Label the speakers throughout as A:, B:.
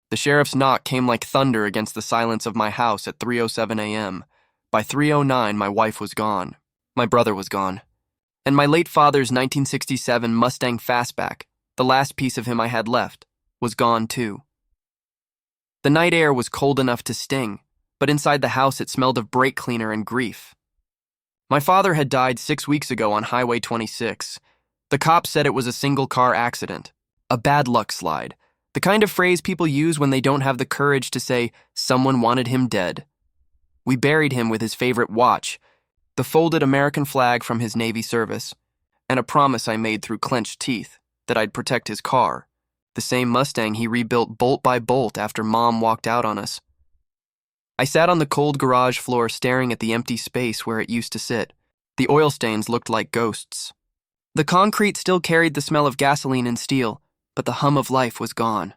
A: The sheriff's knock came like thunder against the silence of my house at 3:07 a.m. By 3:09, my wife was gone. My brother was gone. And my late father's 1967 Mustang Fastback, the last piece of him I had left, was gone too. The night air was cold enough to sting, but inside the house it smelled of brake cleaner and grief. My father had died 6 weeks ago on Highway 26. The cops said it was a single-car accident, a bad luck slide, the kind of phrase people use when they don't have the courage to say someone wanted him dead. We buried him with his favorite watch, the folded American flag from his Navy service, and a promise I made through clenched teeth that I'd protect his car, the same Mustang he rebuilt bolt by bolt after Mom walked out on us. I sat on the cold garage floor staring at the empty space where it used to sit. The oil stains looked like ghosts. The concrete still carried the smell of gasoline and steel, but the hum of life was gone.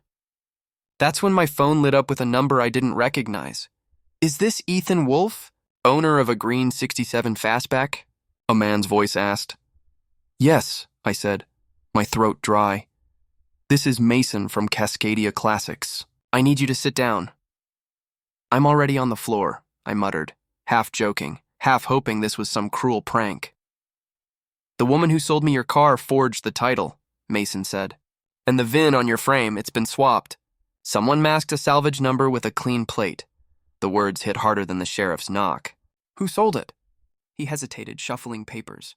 A: That's when my phone lit up with a number I didn't recognize. "Is this Ethan Wolfe, owner of a green 67 Fastback?" a man's voice asked. "Yes," I said, my throat dry. "This is Mason from Cascadia Classics. I need you to sit down." "I'm already on the floor," I muttered, half joking, half hoping this was some cruel prank. "The woman who sold me your car forged the title," Mason said. "And the VIN on your frame, it's been swapped. Someone masked a salvage number with a clean plate." The words hit harder than the sheriff's knock. "Who sold it?" He hesitated, shuffling papers.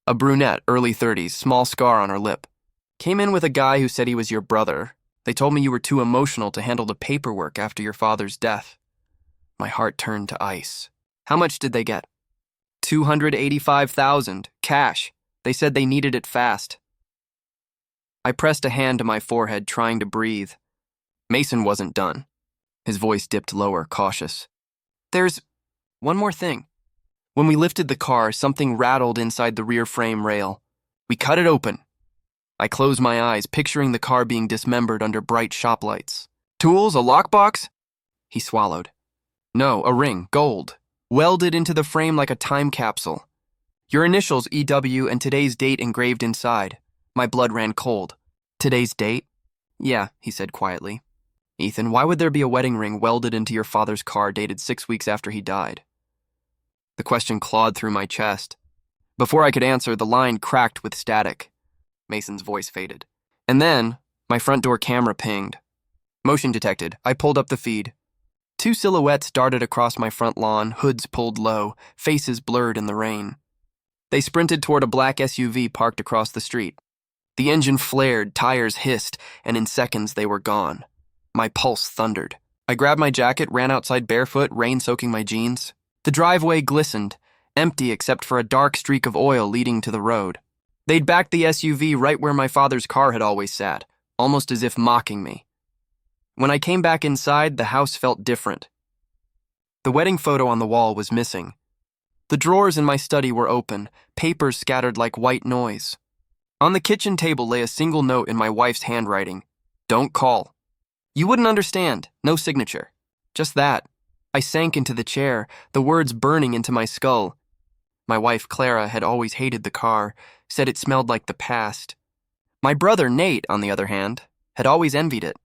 A: "A brunette, early 30s, small scar on her lip. Came in with a guy who said he was your brother. They told me you were too emotional to handle the paperwork after your father's death." My heart turned to ice. "How much did they get?" $285,000, cash. They said they needed it fast." I pressed a hand to my forehead, trying to breathe. Mason wasn't done. His voice dipped lower, cautious. "There's one more thing. When we lifted the car, something rattled inside the rear frame rail. We cut it open." I closed my eyes, picturing the car being dismembered under bright shop lights. "Tools? A lockbox?" He swallowed. "No, a ring, gold, welded into the frame like a time capsule. Your initials, EW, and today's date engraved inside." My blood ran cold. "Today's date?" "Yeah," he said quietly. "Ethan, why would there be a wedding ring welded into your father's car dated 6 weeks after he died?" The question clawed through my chest. Before I could answer, the line cracked with static. Mason's voice faded. And then, my front door camera pinged. "Motion detected." I pulled up the feed. 2 silhouettes darted across my front lawn, hoods pulled low, faces blurred in the rain. They sprinted toward a black SUV parked across the street. The engine flared, tires hissed, and in seconds they were gone. My pulse thundered. I grabbed my jacket, ran outside barefoot, rain soaking my jeans. The driveway glistened, empty except for a dark streak of oil leading to the road. They'd backed the SUV right where my father's car had always sat, almost as if mocking me. When I came back inside, the house felt different. The wedding photo on the wall was missing. The drawers in my study were open, papers scattered like white noise. On the kitchen table lay a single note in my wife's handwriting. "Don't call." You wouldn't understand. No signature. Just that. I sank into the chair, the words burning into my skull. My wife, Clara, had always hated the car, said it smelled like the past. My brother, Nate, on the other hand, had always envied it.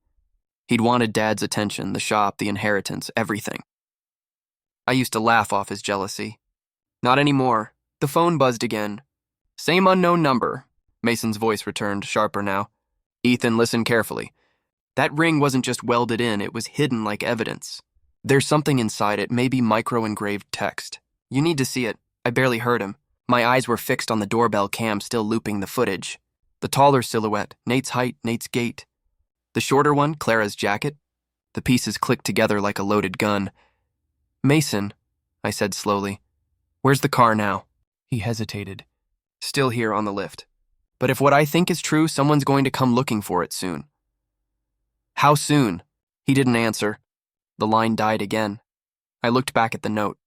A: He'd wanted Dad's attention, the shop, the inheritance, everything. I used to laugh off his jealousy. Not anymore. The phone buzzed again. "Same unknown number." Mason's voice returned, sharper now. "Ethan, listen carefully. That ring wasn't just welded in, it was hidden like evidence. There's something inside it, maybe micro-engraved text. You need to see it." I barely heard him. My eyes were fixed on the doorbell cam still looping the footage. The taller silhouette, Nate's height, Nate's gait. The shorter one, Clara's jacket. The pieces clicked together like a loaded gun. "Mason," I said slowly, "where's the car now?" He hesitated. "Still here on the lift. But if what I think is true, someone's going to come looking for it soon." "How soon?" He didn't answer. The line died again. I looked back at the note.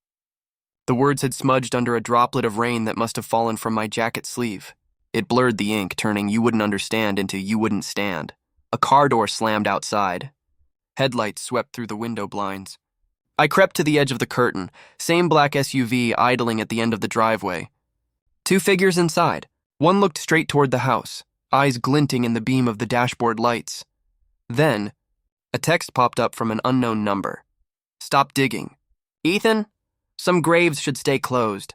A: The words had smudged under a droplet of rain that must have fallen from my jacket sleeve. It blurred the ink, turning "you wouldn't understand" into "you wouldn't stand." A car door slammed outside. Headlights swept through the window blinds. I crept to the edge of the curtain, same black SUV idling at the end of the driveway. 2 figures inside. One looked straight toward the house, eyes glinting in the beam of the dashboard lights. Then, A text popped up from an unknown number. Stop digging. Ethan, some graves should stay closed.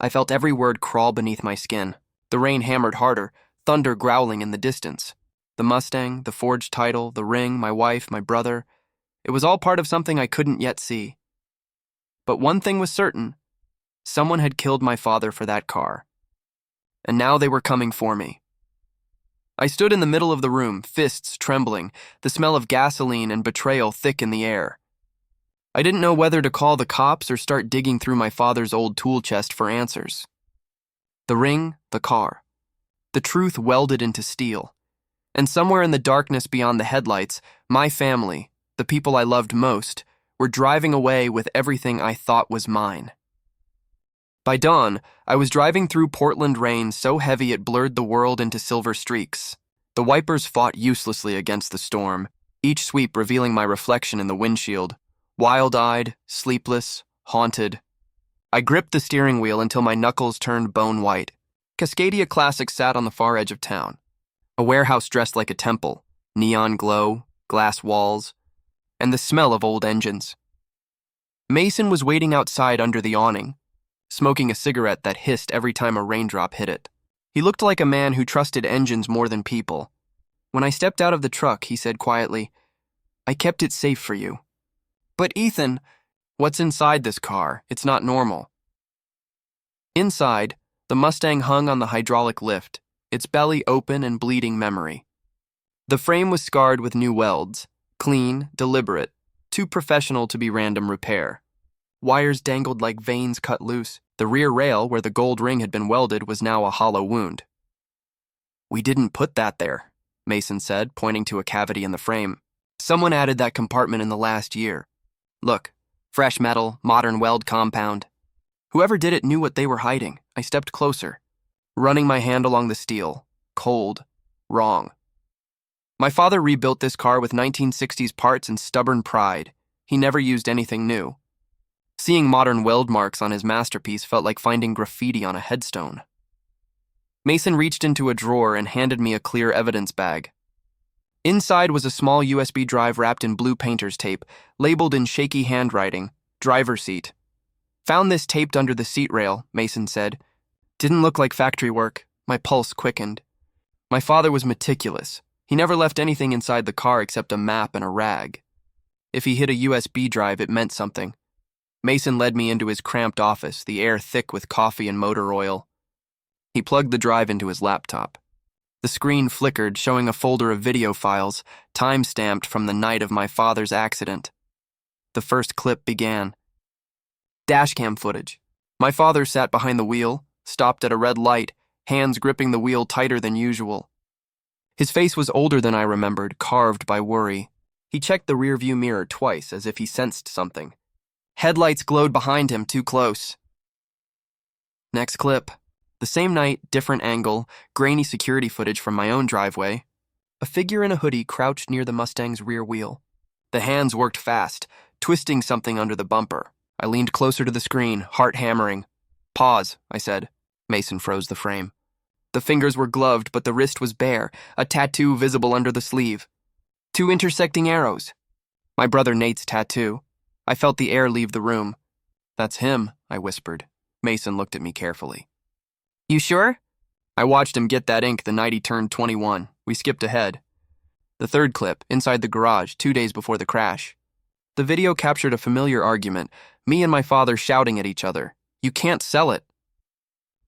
A: I felt every word crawl beneath my skin. The rain hammered harder, thunder growling in the distance. The Mustang, the forged title, the ring, my wife, my brother. It was all part of something I couldn't yet see. But one thing was certain. Someone had killed my father for that car. And now they were coming for me. I stood in the middle of the room, fists trembling, the smell of gasoline and betrayal thick in the air. I didn't know whether to call the cops or start digging through my father's old tool chest for answers. The ring, the car. The truth welded into steel. And somewhere in the darkness beyond the headlights, my family, the people I loved most, were driving away with everything I thought was mine. By dawn, I was driving through Portland rain so heavy it blurred the world into silver streaks. The wipers fought uselessly against the storm, each sweep revealing my reflection in the windshield. Wild-eyed, sleepless, haunted. I gripped the steering wheel until my knuckles turned bone white. Cascadia Classic sat on the far edge of town. A warehouse dressed like a temple, neon glow, glass walls, and the smell of old engines. Mason was waiting outside under the awning, smoking a cigarette that hissed every time a raindrop hit it. He looked like a man who trusted engines more than people. When I stepped out of the truck, he said quietly, "I kept it safe for you." "But Ethan, what's inside this car? It's not normal." Inside, the Mustang hung on the hydraulic lift, its belly open and bleeding memory. The frame was scarred with new welds, clean, deliberate, too professional to be random repair. Wires dangled like veins cut loose. The rear rail, where the gold ring had been welded, was now a hollow wound. "We didn't put that there," Mason said, pointing to a cavity in the frame. "Someone added that compartment in the last year. Look, fresh metal, modern weld compound. Whoever did it knew what they were hiding." I stepped closer, running my hand along the steel. Cold. Wrong. My father rebuilt this car with 1960s parts and stubborn pride. He never used anything new. Seeing modern weld marks on his masterpiece felt like finding graffiti on a headstone. Mason reached into a drawer and handed me a clear evidence bag. Inside was a small USB drive wrapped in blue painter's tape, labeled in shaky handwriting, "Driver seat." "Found this taped under the seat rail," Mason said. "Didn't look like factory work." My pulse quickened. My father was meticulous. He never left anything inside the car except a map and a rag. If he hid a USB drive, it meant something. Mason led me into his cramped office, the air thick with coffee and motor oil. He plugged the drive into his laptop. The screen flickered, showing a folder of video files, time-stamped from the night of my father's accident. The first clip began. Dashcam footage. My father sat behind the wheel, stopped at a red light, hands gripping the wheel tighter than usual. His face was older than I remembered, carved by worry. He checked the rearview mirror twice, as if he sensed something. Headlights glowed behind him, too close. Next clip. The same night, different angle, grainy security footage from my own driveway. A figure in a hoodie crouched near the Mustang's rear wheel. The hands worked fast, twisting something under the bumper. I leaned closer to the screen, heart hammering. "Pause," I said. Mason froze the frame. The fingers were gloved, but the wrist was bare, a tattoo visible under the sleeve. 2 intersecting arrows. My brother Nate's tattoo. I felt the air leave the room. "That's him," I whispered. Mason looked at me carefully. "You sure?" I watched him get that ink the night he turned 21. We skipped ahead. The third clip, inside the garage, 2 days before the crash. The video captured a familiar argument, me and my father shouting at each other. "You can't sell it,"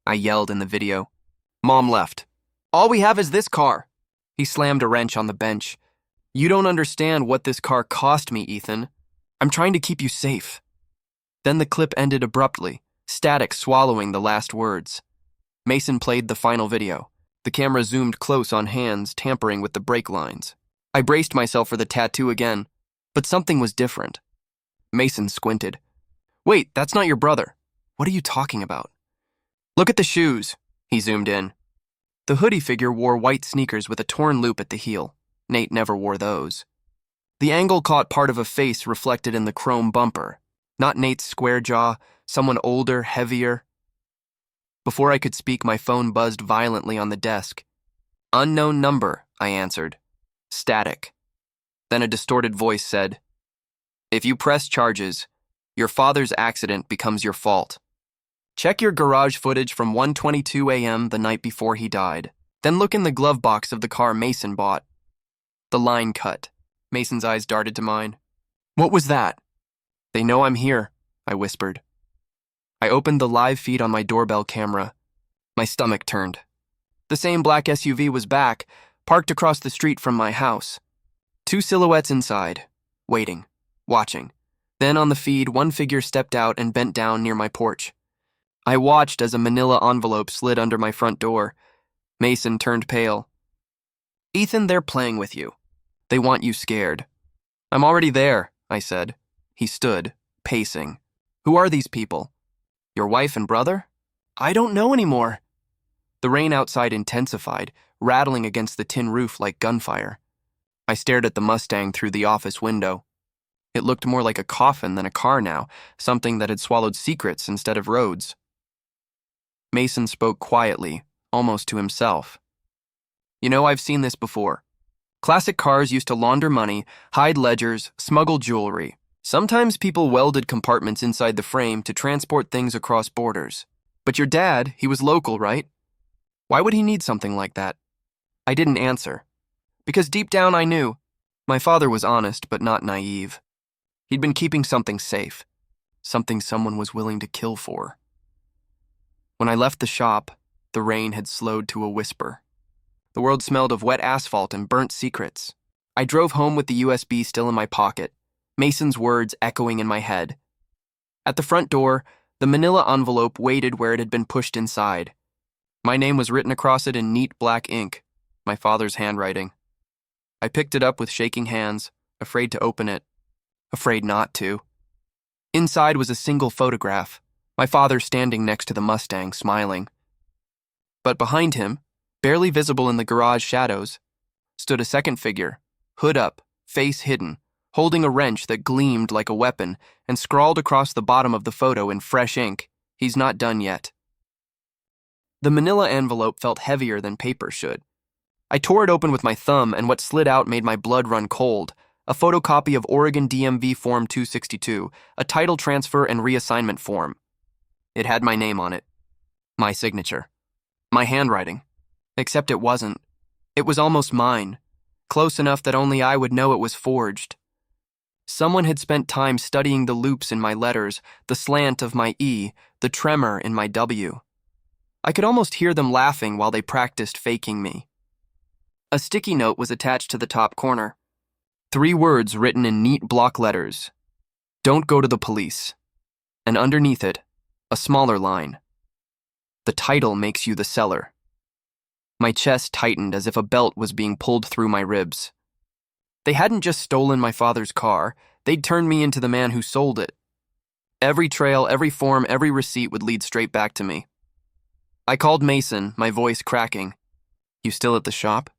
A: I yelled in the video. Mom left. "All we have is this car." He slammed a wrench on the bench. "You don't understand what this car cost me, Ethan. I'm trying to keep you safe." Then the clip ended abruptly, static swallowing the last words. Mason played the final video. The camera zoomed close on hands, tampering with the brake lines. I braced myself for the tattoo again, but something was different. Mason squinted. "Wait, that's not your brother. What are you talking about?" "Look at the shoes." He zoomed in. The hoodie figure wore white sneakers with a torn loop at the heel. Nate never wore those. The angle caught part of a face reflected in the chrome bumper. Not Nate's square jaw, someone older, heavier. Before I could speak, my phone buzzed violently on the desk. "Unknown number," I answered. Static. Then a distorted voice said, "If you press charges, your father's accident becomes your fault. Check your garage footage from 1:22 a.m. the night before he died. Then look in the glove box of the car Mason bought." The line cut. Mason's eyes darted to mine. "What was that?" "They know I'm here," I whispered. I opened the live feed on my doorbell camera. My stomach turned. The same black SUV was back, parked across the street from my house. Two silhouettes inside, waiting, watching. Then on the feed, one figure stepped out and bent down near my porch. I watched as a manila envelope slid under my front door. Mason turned pale. "Ethan, they're playing with you. They want you scared." "I'm already there," I said. He stood, pacing. "Who are these people? Your wife and brother?" "I don't know anymore." The rain outside intensified, rattling against the tin roof like gunfire. I stared at the Mustang through the office window. It looked more like a coffin than a car now, something that had swallowed secrets instead of roads. Mason spoke quietly, almost to himself. "You know, I've seen this before. Classic cars used to launder money, hide ledgers, smuggle jewelry. Sometimes people welded compartments inside the frame to transport things across borders. But your dad, he was local, right? Why would he need something like that?" I didn't answer. Because deep down I knew. My father was honest, but not naive. He'd been keeping something safe. Something someone was willing to kill for. When I left the shop, the rain had slowed to a whisper. The world smelled of wet asphalt and burnt secrets. I drove home with the USB still in my pocket, Mason's words echoing in my head. At the front door, the manila envelope waited where it had been pushed inside. My name was written across it in neat black ink, my father's handwriting. I picked it up with shaking hands, afraid to open it, afraid not to. Inside was a single photograph, my father standing next to the Mustang, smiling. But behind him, barely visible in the garage shadows, stood a second figure, hood up, face hidden, holding a wrench that gleamed like a weapon, and scrawled across the bottom of the photo in fresh ink, "He's not done yet." The manila envelope felt heavier than paper should. I tore it open with my thumb, and what slid out made my blood run cold. A photocopy of Oregon DMV Form 262, a title transfer and reassignment form. It had my name on it. My signature. My handwriting. Except it wasn't. It was almost mine. Close enough that only I would know it was forged. Someone had spent time studying the loops in my letters, the slant of my E, the tremor in my W. I could almost hear them laughing while they practiced faking me. A sticky note was attached to the top corner. 3 words written in neat block letters. "Don't go to the police." And underneath it, a smaller line. "The title makes you the seller." My chest tightened as if a belt was being pulled through my ribs. They hadn't just stolen my father's car, they'd turned me into the man who sold it. Every trail, every form, every receipt would lead straight back to me. I called Mason, my voice cracking. "You still at the shop?"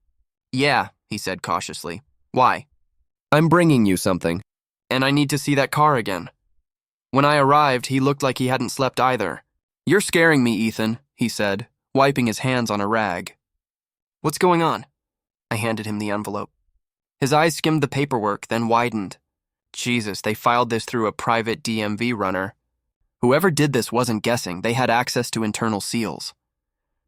A: "Yeah," he said cautiously. "Why?" "I'm bringing you something, and I need to see that car again." When I arrived, he looked like he hadn't slept either. "You're scaring me, Ethan," he said, wiping his hands on a rag. "What's going on?" I handed him the envelope. His eyes skimmed the paperwork, then widened. Jesus, they filed this through a private DMV runner. Whoever did this wasn't guessing. They had access to internal seals.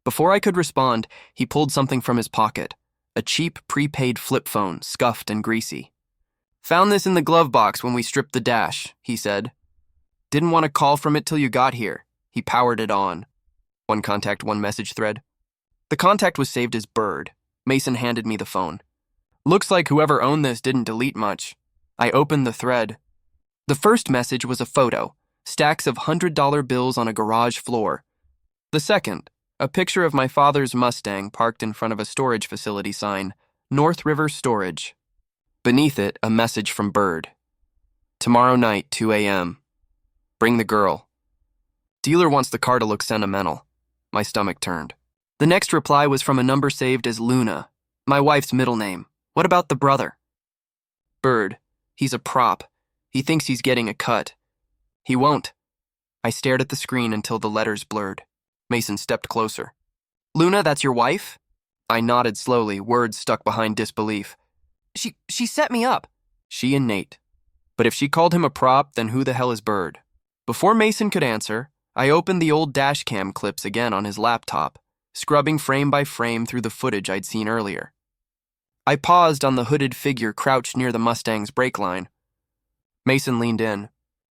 A: Before I could respond, he pulled something from his pocket. A cheap, prepaid flip phone, scuffed and greasy. "Found this in the glove box when we stripped the dash," he said. "Didn't want to call from it till you got here." He powered it on. One contact, one message thread. The contact was saved as Bird. Mason handed me the phone. "Looks like whoever owned this didn't delete much." I opened the thread. The first message was a photo, stacks of $100 bills on a garage floor. The second, a picture of my father's Mustang parked in front of a storage facility sign, North River Storage. Beneath it, a message from Bird. "Tomorrow night, 2 a.m. Bring the girl. Dealer wants the car to look sentimental." My stomach turned. The next reply was from a number saved as Luna, my wife's middle name. "What about the brother?" "Bird. He's a prop. He thinks he's getting a cut. He won't." I stared at the screen until the letters blurred. Mason stepped closer. "Luna, that's your wife?" I nodded slowly, words stuck behind disbelief. She set me up. She and Nate. But if she called him a prop, then who the hell is Bird? Before Mason could answer, I opened the old dash cam clips again on his laptop, scrubbing frame by frame through the footage I'd seen earlier. I paused on the hooded figure crouched near the Mustang's brake line. Mason leaned in.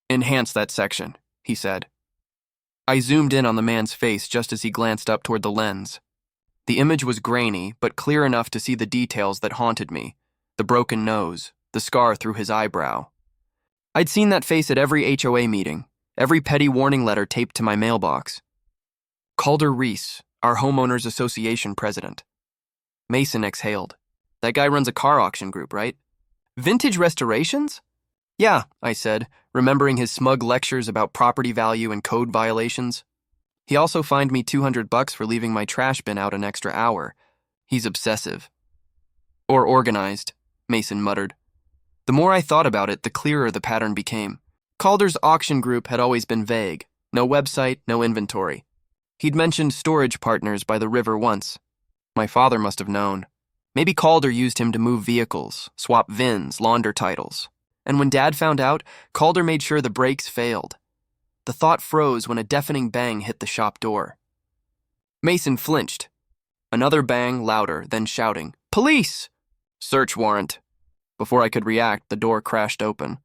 A: "Enhance that section," he said. I zoomed in on the man's face just as he glanced up toward the lens. The image was grainy, but clear enough to see the details that haunted me: the broken nose, the scar through his eyebrow. I'd seen that face at every HOA meeting, every petty warning letter taped to my mailbox. Calder Reese, our homeowners association president. Mason exhaled. "That guy runs a car auction group, right?" "Vintage restorations?" "Yeah," I said, remembering his smug lectures about property value and code violations. "He also fined me $200 for leaving my trash bin out an extra hour. He's obsessive." "Or organized," Mason muttered. The more I thought about it, the clearer the pattern became. Calder's auction group had always been vague. No website, no inventory. He'd mentioned storage partners by the river once. My father must have known. Maybe Calder used him to move vehicles, swap VINs, launder titles. And when Dad found out, Calder made sure the brakes failed. The thought froze when a deafening bang hit the shop door. Mason flinched. Another bang, louder, then shouting, "Police!" "Search warrant." Before I could react, the door crashed open.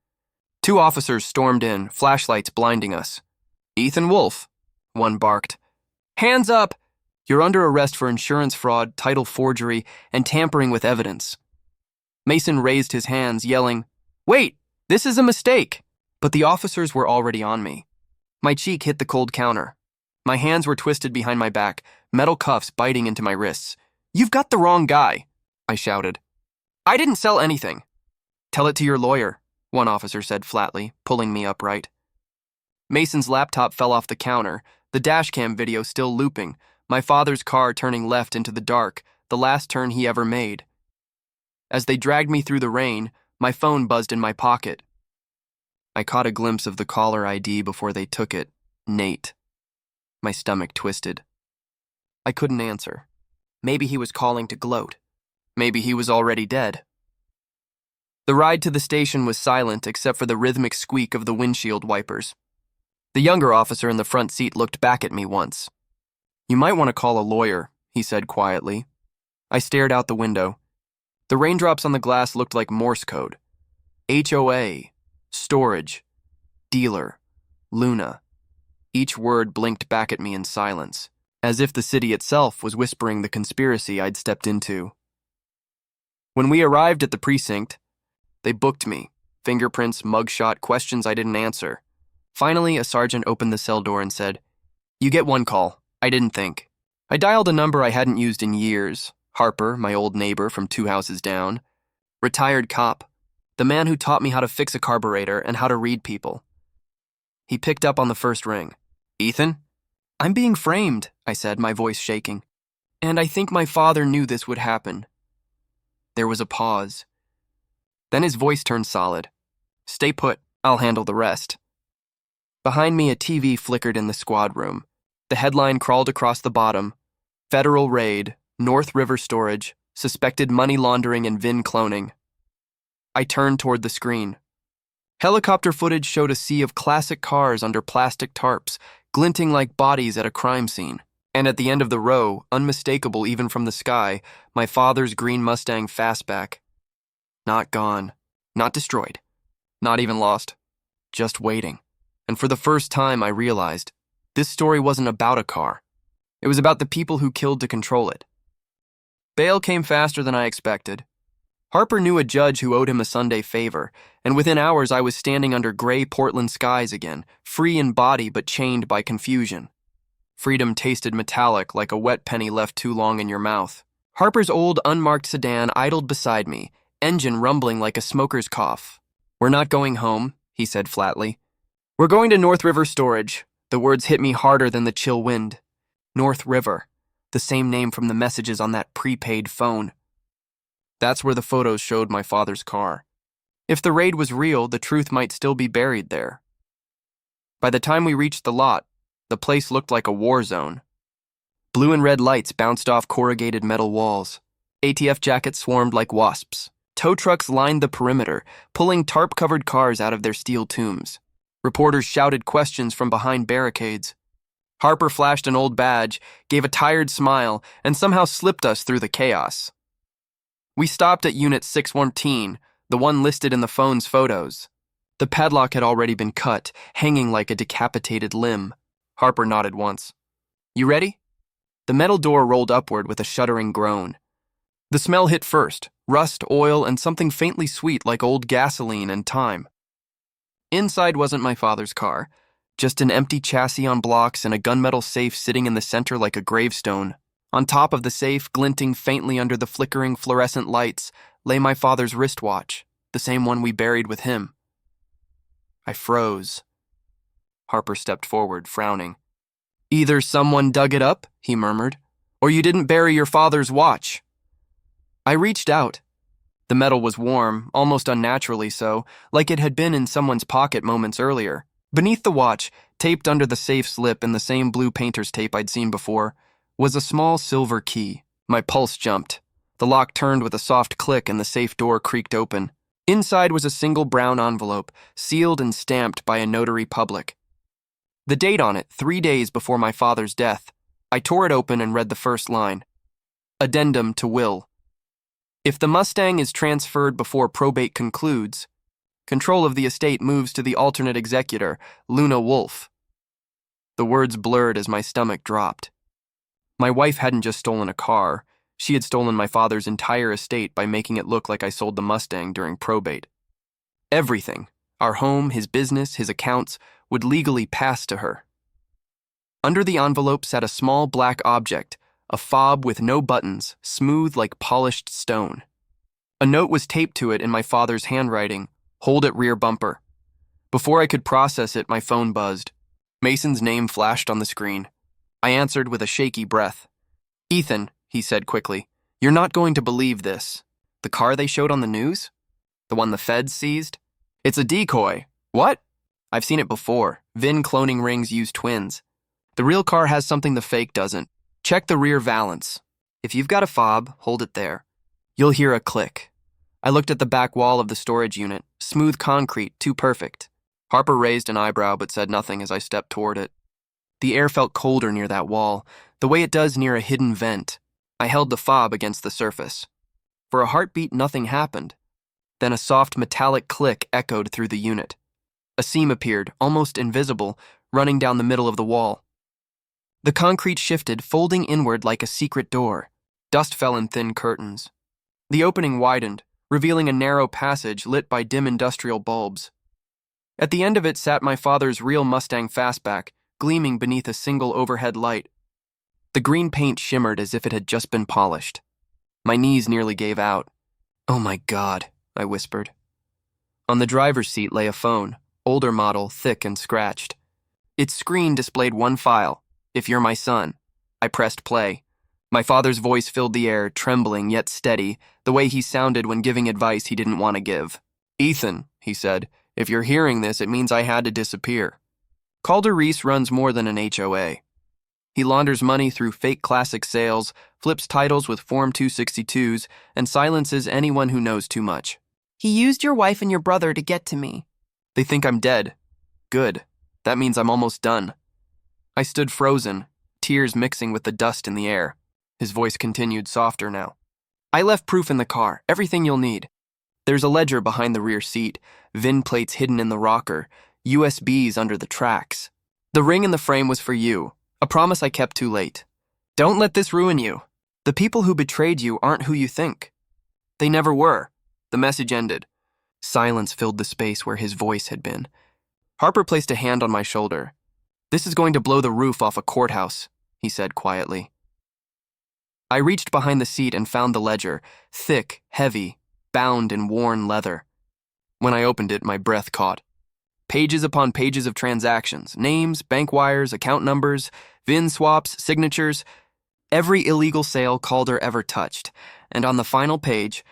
A: 2 officers stormed in, flashlights blinding us. "Ethan Wolf," one barked. "Hands up! You're under arrest for insurance fraud, title forgery, and tampering with evidence." Mason raised his hands, yelling, "Wait, this is a mistake!" But the officers were already on me. My cheek hit the cold counter. My hands were twisted behind my back, metal cuffs biting into my wrists. "You've got the wrong guy," I shouted. "I didn't sell anything." "Tell it to your lawyer," one officer said flatly, pulling me upright. Mason's laptop fell off the counter, the dashcam video still looping, my father's car turning left into the dark, the last turn he ever made. As they dragged me through the rain, my phone buzzed in my pocket. I caught a glimpse of the caller ID before they took it. Nate. My stomach twisted. I couldn't answer. Maybe he was calling to gloat. Maybe he was already dead. The ride to the station was silent except for the rhythmic squeak of the windshield wipers. The younger officer in the front seat looked back at me once. "You might want to call a lawyer," he said quietly. I stared out the window. The raindrops on the glass looked like Morse code. HOA, storage, dealer, Luna. Each word blinked back at me in silence, as if the city itself was whispering the conspiracy I'd stepped into. When we arrived at the precinct, they booked me. Fingerprints, mugshot, questions I didn't answer. Finally, a sergeant opened the cell door and said, "You get one call." I didn't think. I dialed a number I hadn't used in years. Harper, my old neighbor from 2 houses down. Retired cop. The man who taught me how to fix a carburetor and how to read people. He picked up on the first ring. "Ethan?" "I'm being framed," I said, my voice shaking. "And I think my father knew this would happen." There was a pause. Then his voice turned solid. "Stay put. I'll handle the rest." Behind me, a TV flickered in the squad room. The headline crawled across the bottom. "Federal Raid, North River Storage, Suspected Money Laundering and VIN Cloning." I turned toward the screen. Helicopter footage showed a sea of classic cars under plastic tarps, glinting like bodies at a crime scene. And at the end of the row, unmistakable even from the sky, my father's green Mustang fastback. Not gone. Not destroyed. Not even lost. Just waiting. And for the first time, I realized this story wasn't about a car. It was about the people who killed to control it. Bail came faster than I expected. Harper knew a judge who owed him a Sunday favor, and within hours I was standing under gray Portland skies again, free in body but chained by confusion. Freedom tasted metallic like a wet penny left too long in your mouth. Harper's old unmarked sedan idled beside me, engine rumbling like a smoker's cough. "We're not going home," he said flatly. "We're going to North River Storage." The words hit me harder than the chill wind. North River, the same name from the messages on that prepaid phone. That's where the photos showed my father's car. If the raid was real, the truth might still be buried there. By the time we reached the lot, the place looked like a war zone. Blue and red lights bounced off corrugated metal walls. ATF jackets swarmed like wasps. Tow trucks lined the perimeter, pulling tarp-covered cars out of their steel tombs. Reporters shouted questions from behind barricades. Harper flashed an old badge, gave a tired smile, and somehow slipped us through the chaos. We stopped at Unit 614, the one listed in the phone's photos. The padlock had already been cut, hanging like a decapitated limb. Harper nodded once. "You ready?" The metal door rolled upward with a shuddering groan. The smell hit first, rust, oil, and something faintly sweet like old gasoline and time. Inside wasn't my father's car, just an empty chassis on blocks and a gunmetal safe sitting in the center like a gravestone. On top of the safe, glinting faintly under the flickering fluorescent lights, lay my father's wristwatch, the same one we buried with him. I froze. Harper stepped forward, frowning. "Either someone dug it up," he murmured, "or you didn't bury your father's watch." I reached out. The metal was warm, almost unnaturally so, like it had been in someone's pocket moments earlier. Beneath the watch, taped under the safe's lip in the same blue painter's tape I'd seen before, was a small silver key. My pulse jumped. The lock turned with a soft click and the safe door creaked open. Inside was a single brown envelope, sealed and stamped by a notary public. The date on it, 3 days before my father's death. I tore it open and read the first line. Addendum to will. If the Mustang is transferred before probate concludes, control of the estate moves to the alternate executor, Luna Wolfe. The words blurred as my stomach dropped. My wife hadn't just stolen a car. She had stolen my father's entire estate by making it look like I sold the Mustang during probate. Everything, our home, his business, his accounts, would legally pass to her. Under the envelope sat a small black object, a fob with no buttons, smooth like polished stone. A note was taped to it in my father's handwriting, "Hold at rear bumper." Before I could process it, my phone buzzed. Mason's name flashed on the screen. I answered with a shaky breath. "Ethan," he said quickly, "you're not going to believe this. The car they showed on the news? The one the feds seized? It's a decoy." "What?" "I've seen it before. VIN cloning rings use twins. The real car has something the fake doesn't. Check the rear valance. If you've got a fob, hold it there. You'll hear a click." I looked at the back wall of the storage unit. Smooth concrete, too perfect. Harper raised an eyebrow but said nothing as I stepped toward it. The air felt colder near that wall, the way it does near a hidden vent. I held the fob against the surface. For a heartbeat, nothing happened. Then a soft metallic click echoed through the unit. A seam appeared, almost invisible, running down the middle of the wall. The concrete shifted, folding inward like a secret door. Dust fell in thin curtains. The opening widened, revealing a narrow passage lit by dim industrial bulbs. At the end of it sat my father's real Mustang fastback, gleaming beneath a single overhead light. The green paint shimmered as if it had just been polished. My knees nearly gave out. "Oh my God," I whispered. On the driver's seat lay a phone, older model, thick and scratched. Its screen displayed one file, "If you're my son." I pressed play. My father's voice filled the air, trembling yet steady, the way he sounded when giving advice he didn't want to give. "Ethan," he said, "if you're hearing this, it means I had to disappear. Calder Reese runs more than an HOA. He launders money through fake classic sales, flips titles with Form 262s, and silences anyone who knows too much. He used your wife and your brother to get to me. They think I'm dead. Good. That means I'm almost done." I stood frozen, tears mixing with the dust in the air. His voice continued softer now. "I left proof in the car, everything you'll need. There's a ledger behind the rear seat, VIN plates hidden in the rocker, USBs under the tracks. The ring in the frame was for you, a promise I kept too late. Don't let this ruin you. The people who betrayed you aren't who you think. They never were." The message ended. Silence filled the space where his voice had been. Harper placed a hand on my shoulder. "This is going to blow the roof off a courthouse," he said quietly. I reached behind the seat and found the ledger, thick, heavy, bound in worn leather. When I opened it, my breath caught. Pages upon pages of transactions, names, bank wires, account numbers, VIN swaps, signatures, every illegal sale Calder ever touched. And on the final page,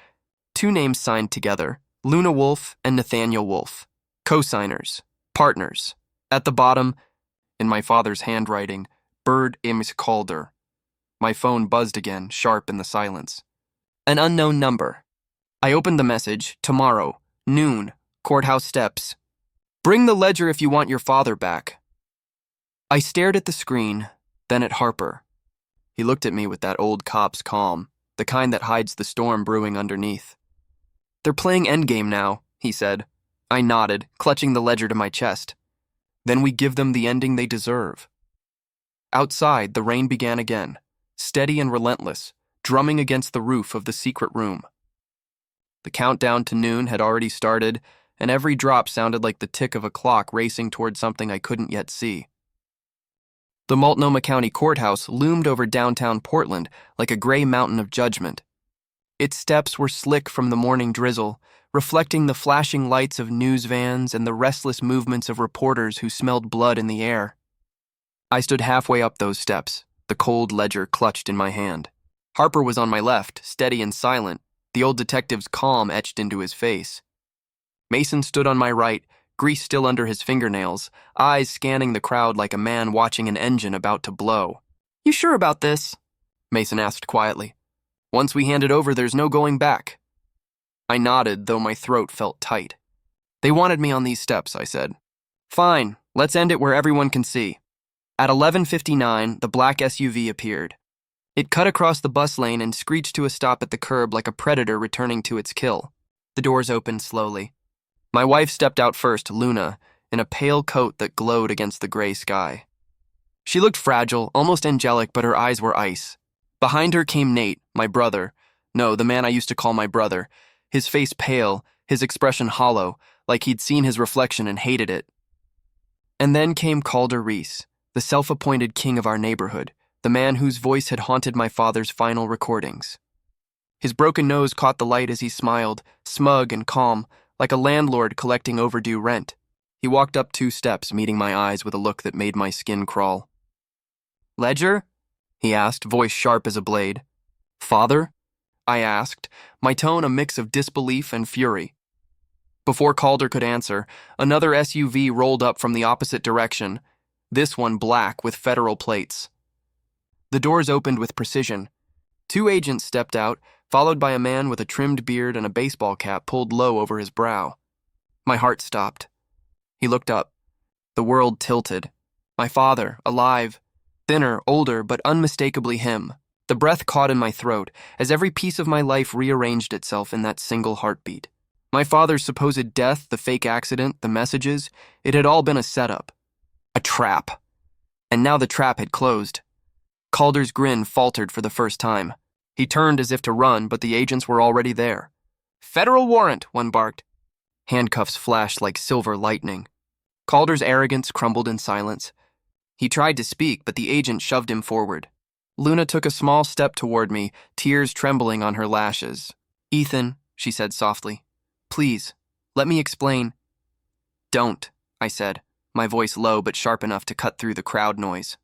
A: 2 names signed together, Luna Wolfe and Nathaniel Wolfe, co-signers, partners. At the bottom, in my father's handwriting, Bird Ames Calder. My phone buzzed again, sharp in the silence. An unknown number. I opened the message, tomorrow, noon, courthouse steps. Bring the ledger if you want your father back. I stared at the screen, then at Harper. He looked at me with that old cop's calm, the kind that hides the storm brewing underneath. They're playing endgame now, he said. I nodded, clutching the ledger to my chest. Then we give them the ending they deserve. Outside, the rain began again, steady and relentless, drumming against the roof of the secret room. The countdown to noon had already started, and every drop sounded like the tick of a clock racing toward something I couldn't yet see. The Multnomah County Courthouse loomed over downtown Portland like a gray mountain of judgment. Its steps were slick from the morning drizzle, reflecting the flashing lights of news vans and the restless movements of reporters who smelled blood in the air. I stood halfway up those steps, the cold ledger clutched in my hand. Harper was on my left, steady and silent, the old detective's calm etched into his face. Mason stood on my right, grease still under his fingernails, eyes scanning the crowd like a man watching an engine about to blow. You sure about this? Mason asked quietly. Once we hand it over, there's no going back. I nodded, though my throat felt tight. They wanted me on these steps, I said. Fine, let's end it where everyone can see. At 11:59, the black SUV appeared. It cut across the bus lane and screeched to a stop at the curb like a predator returning to its kill. The doors opened slowly. My wife stepped out first, Luna, in a pale coat that glowed against the gray sky. She looked fragile, almost angelic, but her eyes were ice. Behind her came Nate, my brother. No, the man I used to call my brother. His face pale, his expression hollow, like he'd seen his reflection and hated it. And then came Calder Reese, the self-appointed king of our neighborhood, the man whose voice had haunted my father's final recordings. His broken nose caught the light as he smiled, smug and calm, like a landlord collecting overdue rent. He walked up 2 steps, meeting my eyes with a look that made my skin crawl. Ledger? He asked, voice sharp as a blade. Father? I asked, my tone a mix of disbelief and fury. Before Calder could answer, another SUV rolled up from the opposite direction, this one black with federal plates. The doors opened with precision. 2 agents stepped out, followed by a man with a trimmed beard and a baseball cap pulled low over his brow. My heart stopped. He looked up. The world tilted. My father, alive, thinner, older, but unmistakably him. The breath caught in my throat as every piece of my life rearranged itself in that single heartbeat. My father's supposed death, the fake accident, the messages, it had all been a setup. A trap. And now the trap had closed. Calder's grin faltered for the first time. He turned as if to run, but the agents were already there. Federal warrant, one barked. Handcuffs flashed like silver lightning. Calder's arrogance crumbled in silence. He tried to speak, but the agent shoved him forward. Luna took a small step toward me, tears trembling on her lashes. Ethan, she said softly, please, let me explain. Don't, I said, my voice low but sharp enough to cut through the crowd noise.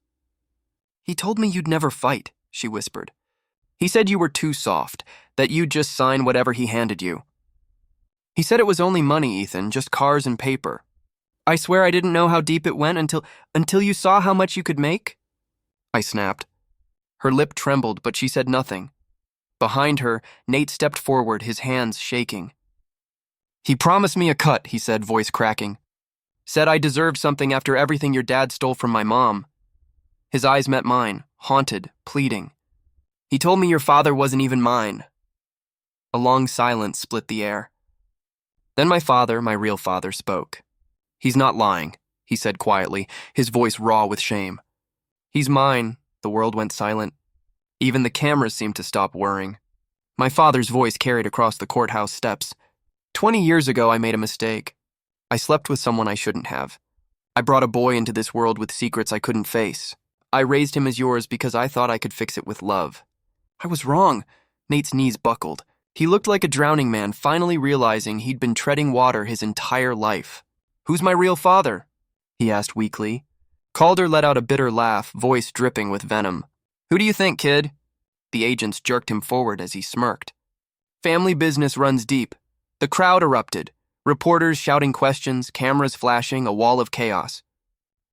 A: He told me you'd never fight, she whispered. He said you were too soft, that you'd just sign whatever he handed you. He said it was only money, Ethan, just cars and paper. I swear I didn't know how deep it went until you saw how much you could make? I snapped. Her lip trembled, but she said nothing. Behind her, Nate stepped forward, his hands shaking. He promised me a cut, he said, voice cracking. Said I deserved something after everything your dad stole from my mom. His eyes met mine, haunted, pleading. He told me your father wasn't even mine. A long silence split the air. Then my father, my real father, spoke. He's not lying, he said quietly, his voice raw with shame. He's mine. The world went silent. Even the cameras seemed to stop whirring. My father's voice carried across the courthouse steps. 20 years ago, I made a mistake. I slept with someone I shouldn't have. I brought a boy into this world with secrets I couldn't face. I raised him as yours because I thought I could fix it with love. I was wrong. Nate's knees buckled. He looked like a drowning man, finally realizing he'd been treading water his entire life. Who's my real father? He asked weakly. Calder let out a bitter laugh, voice dripping with venom. Who do you think, kid? The agents jerked him forward as he smirked. Family business runs deep. The crowd erupted. Reporters shouting questions, cameras flashing, a wall of chaos.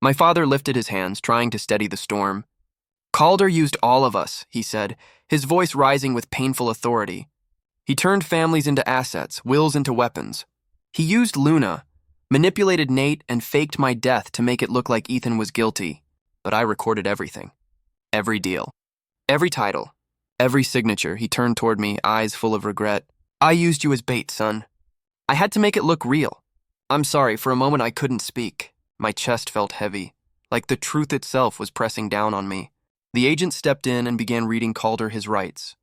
A: My father lifted his hands, trying to steady the storm. Calder used all of us, he said, his voice rising with painful authority. He turned families into assets, wills into weapons. He used Luna, manipulated Nate, and faked my death to make it look like Ethan was guilty. But I recorded everything. Every deal. Every title. Every signature. He turned toward me, eyes full of regret. I used you as bait, son. I had to make it look real. I'm sorry, for a moment I couldn't speak. My chest felt heavy, like the truth itself was pressing down on me. The agent stepped in and began reading Calder his rights.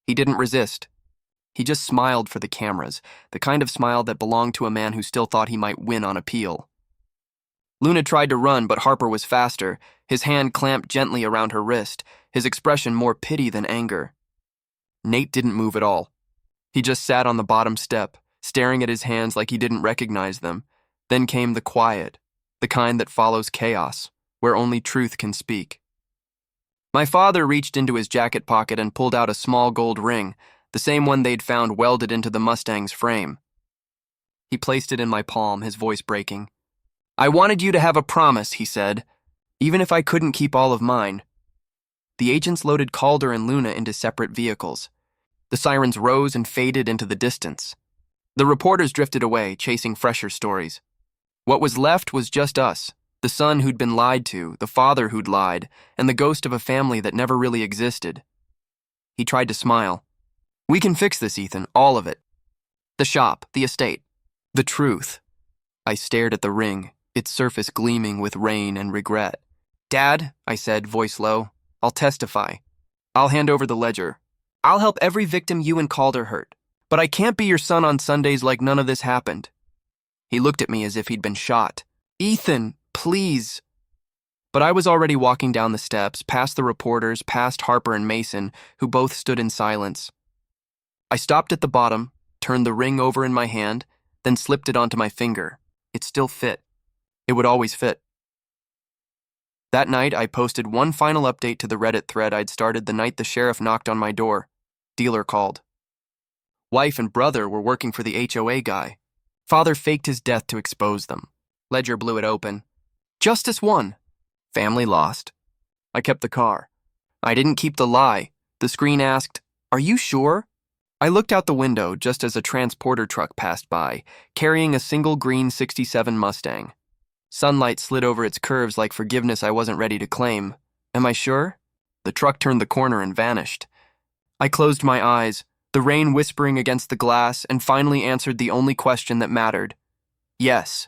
A: He didn't resist. He just smiled for the cameras, the kind of smile that belonged to a man who still thought he might win on appeal. Luna tried to run, but Harper was faster, his hand clamped gently around her wrist, his expression more pity than anger. Nate didn't move at all. He just sat on the bottom step, staring at his hands like he didn't recognize them. Then came the quiet, the kind that follows chaos, where only truth can speak. My father reached into his jacket pocket and pulled out a small gold ring, the same one they'd found welded into the Mustang's frame. He placed it in my palm, his voice breaking. I wanted you to have a promise, he said, even if I couldn't keep all of mine. The agents loaded Calder and Luna into separate vehicles. The sirens rose and faded into the distance. The reporters drifted away, chasing fresher stories. What was left was just us, the son who'd been lied to, the father who'd lied, and the ghost of a family that never really existed. He tried to smile. We can fix this, Ethan, all of it. The shop, the estate, the truth. I stared at the ring, its surface gleaming with rain and regret. Dad, I said, voice low, I'll testify. I'll hand over the ledger. I'll help every victim you and Calder hurt. But I can't be your son on Sundays like none of this happened. He looked at me as if he'd been shot. Ethan, please. But I was already walking down the steps, past the reporters, past Harper and Mason, who both stood in silence. I stopped at the bottom, turned the ring over in my hand, then slipped it onto my finger. It still fit. It would always fit. That night, I posted one final update to the Reddit thread I'd started the night the sheriff knocked on my door. Dealer called. Wife and brother were working for the HOA guy. Father faked his death to expose them. Ledger blew it open. Justice won. Family lost. I kept the car. I didn't keep the lie. The screen asked, "Are you sure?" I looked out the window just as a transporter truck passed by, carrying a single green '67 Mustang. Sunlight slid over its curves like forgiveness I wasn't ready to claim. Am I sure? The truck turned the corner and vanished. I closed my eyes, the rain whispering against the glass, and finally answered the only question that mattered. Yes.